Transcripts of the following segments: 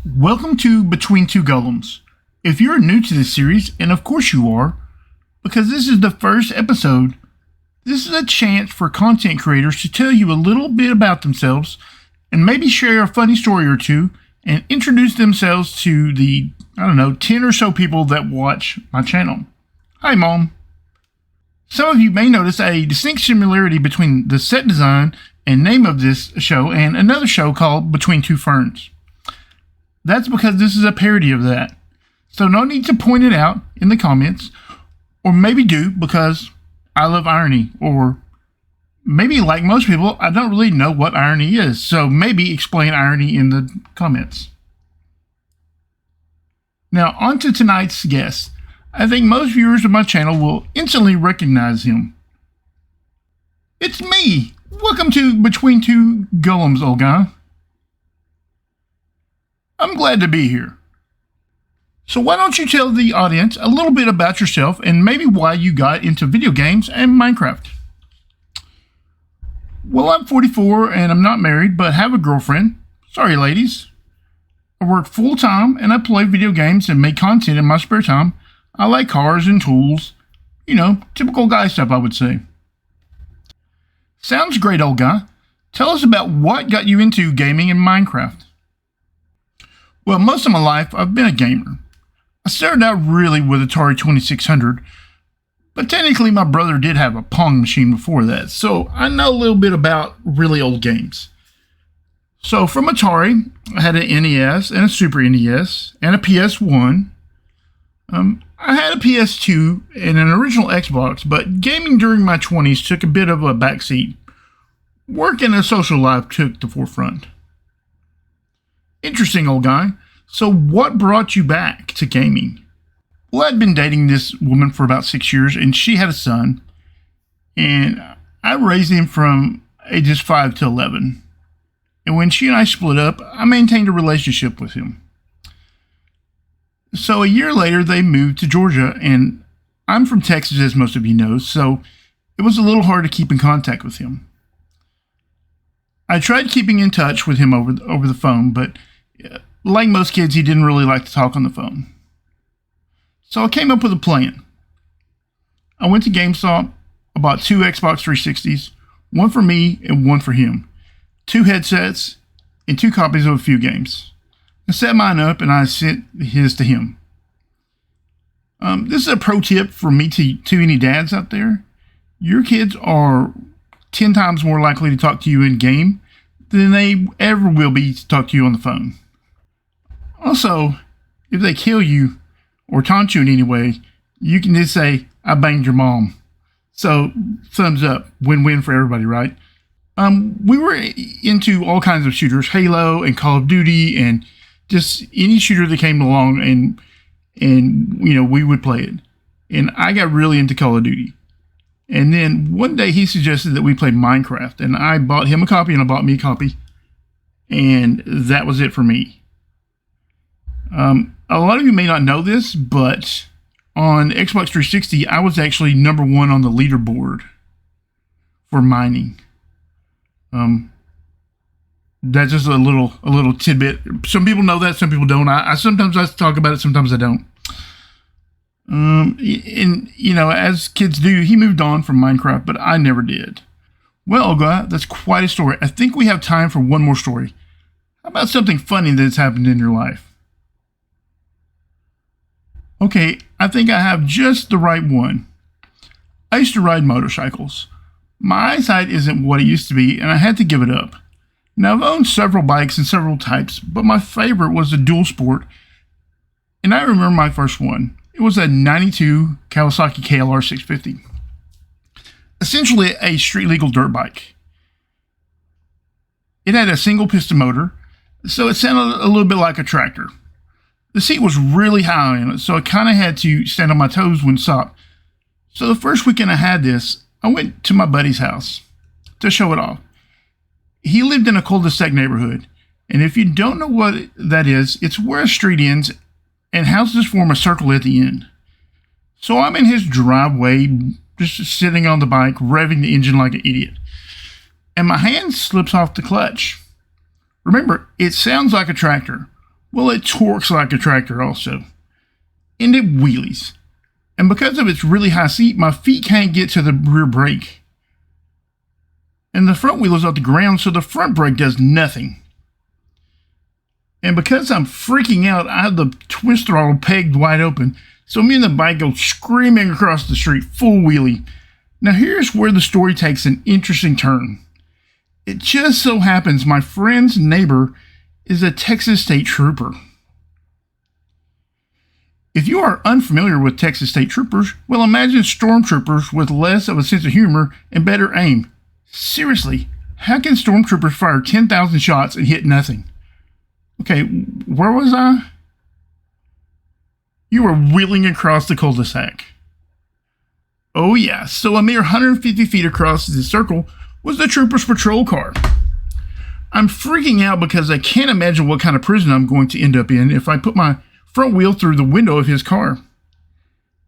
Welcome to Between Two Golems. If you're new to this series, and of course you are, because this is the first episode, this is a chance for content creators to tell you a little bit about themselves and maybe share a funny story or two and introduce themselves to the, 10 or so people that watch my channel. Hi, Mom. Some of you may notice a distinct similarity between the set design and name of this show and another show called Between Two Ferns. That's because this is a parody of that. So no need to point it out in the comments, or maybe do because I love irony, or maybe like most people, I don't really know what irony is, so maybe explain irony in the comments. Now on to tonight's guest. I think most viewers of my channel will instantly recognize him. It's me! Welcome to Between Two Golems, old guy. I'm glad to be here. So why don't you tell the audience a little bit about yourself and maybe why you got into video games and Minecraft? Well, I'm 44 and I'm not married, but have a girlfriend. Sorry, ladies. I work full-time and I play video games and make content in my spare time. I like cars and tools. Typical guy stuff, I would say. Sounds great, old guy. Tell us about what got you into gaming and Minecraft. Well, most of my life, I've been a gamer. I started out really with Atari 2600, but technically my brother did have a Pong machine before that, so I know a little bit about really old games. So from Atari, I had an NES and a Super NES and a PS1. I had a PS2 and an original Xbox, but gaming during my 20s took a bit of a backseat. Work and a social life took the forefront. Interesting, old guy. So what brought you back to gaming? Well, I'd been dating this woman for about 6 years, and she had a son, and I raised him from ages 5 to 11. And when she and I split up, I maintained a relationship with him. So a year later, they moved to Georgia, and I'm from Texas, as most of you know, so it was a little hard to keep in contact with him. I tried keeping in touch with him over the phone, but like most kids, he didn't really like to talk on the phone. So I came up with a plan. I went to GameStop, I bought 2 Xbox 360s, one for me and one for him, 2 headsets, and 2 copies of a few games. I set mine up and I sent his to him. This is a pro tip for me to any dads out there. Your kids are 10 times more likely to talk to you in game than they ever will be to talk to you on the phone. Also, if they kill you or taunt you in any way, you can just say, "I banged your mom." So, thumbs up. Win-win for everybody, right? We were into all kinds of shooters, Halo and Call of Duty, and just any shooter that came along, and we would play it. And I got really into Call of Duty. And then one day he suggested that we play Minecraft, and I bought him a copy and I bought me a copy. And that was it for me. A lot of you may not know this, but on Xbox 360, I was actually number 1 on the leaderboard for mining. That's just a little tidbit. Some people know that, some people don't. I sometimes I talk about it, sometimes I don't. As kids do, he moved on from Minecraft, but I never did. Well, guy, that's quite a story. I think we have time for one more story. How about something funny that's happened in your life? Okay, I think I have just the right one. I used to ride motorcycles. My eyesight isn't what it used to be, and I had to give it up. Now, I've owned several bikes and several types, but my favorite was the dual sport, and I remember my first one. It was a 92 Kawasaki KLR 650. Essentially a street-legal dirt bike. It had a single piston motor, so it sounded a little bit like a tractor. The seat was really high on it, so I kind of had to stand on my toes when it stopped. So the first weekend I had this, I went to my buddy's house to show it off. He lived in a cul-de-sac neighborhood, and if you don't know what that is, it's where a street ends and houses form a circle at the end. So I'm in his driveway, just sitting on the bike, revving the engine like an idiot. And my hand slips off the clutch. Remember, it sounds like a tractor. Well, it torques like a tractor also. And it wheelies. And because of its really high seat, my feet can't get to the rear brake. And the front wheel is off the ground, so the front brake does nothing. And because I'm freaking out, I have the twist throttle pegged wide open, so me and the bike go screaming across the street, full wheelie. Now here's where the story takes an interesting turn. It just so happens my friend's neighbor is a Texas State Trooper. If you are unfamiliar with Texas State Troopers, well, imagine stormtroopers with less of a sense of humor and better aim. Seriously, how can stormtroopers fire 10,000 shots and hit nothing? Okay, where was I? You were wheeling across the cul-de-sac. Oh yeah, so a mere 150 feet across the circle was the trooper's patrol car. I'm freaking out because I can't imagine what kind of prison I'm going to end up in if I put my front wheel through the window of his car.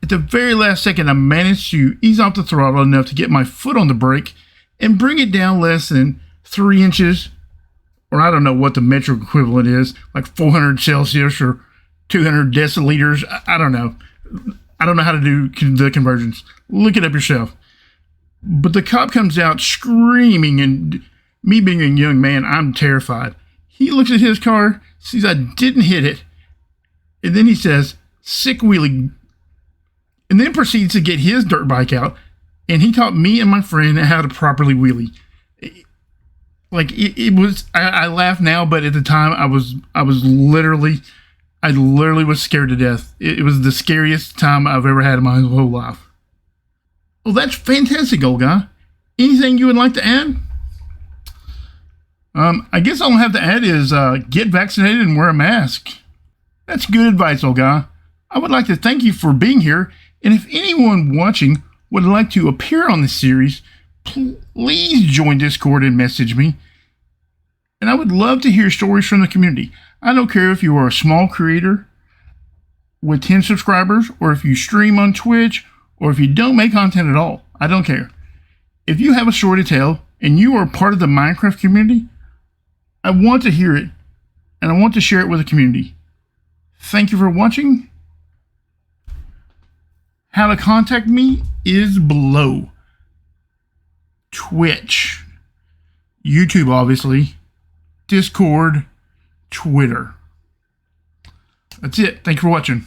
At the very last second, I managed to ease off the throttle enough to get my foot on the brake and bring it down less than 3 inches, or I don't know what the metric equivalent is, like 400 Celsius or 200 deciliters. I don't know. I don't know how to do the conversions. Look it up yourself. But the cop comes out screaming, and me being a young man, I'm terrified. He looks at his car, sees I didn't hit it, and then he says, "Sick wheelie," and then proceeds to get his dirt bike out, and he taught me and my friend how to properly wheelie. It was, I laugh now, but at the time I literally was scared to death. It was the scariest time I've ever had in my whole life. Well, that's fantastic, old guy. Anything you would like to add? I guess all I have to add is get vaccinated and wear a mask. That's good advice, old guy. I would like to thank you for being here, and if anyone watching would like to appear on this series, please join Discord and message me. And I would love to hear stories from the community. I don't care if you are a small creator with 10 subscribers, or if you stream on Twitch, or if you don't make content at all. I don't care. If you have a story to tell and you are part of the Minecraft community, I want to hear it, and I want to share it with the community. Thank you for watching. How to contact me is below. Twitch, YouTube obviously, Discord, Twitter. That's it. Thank you for watching.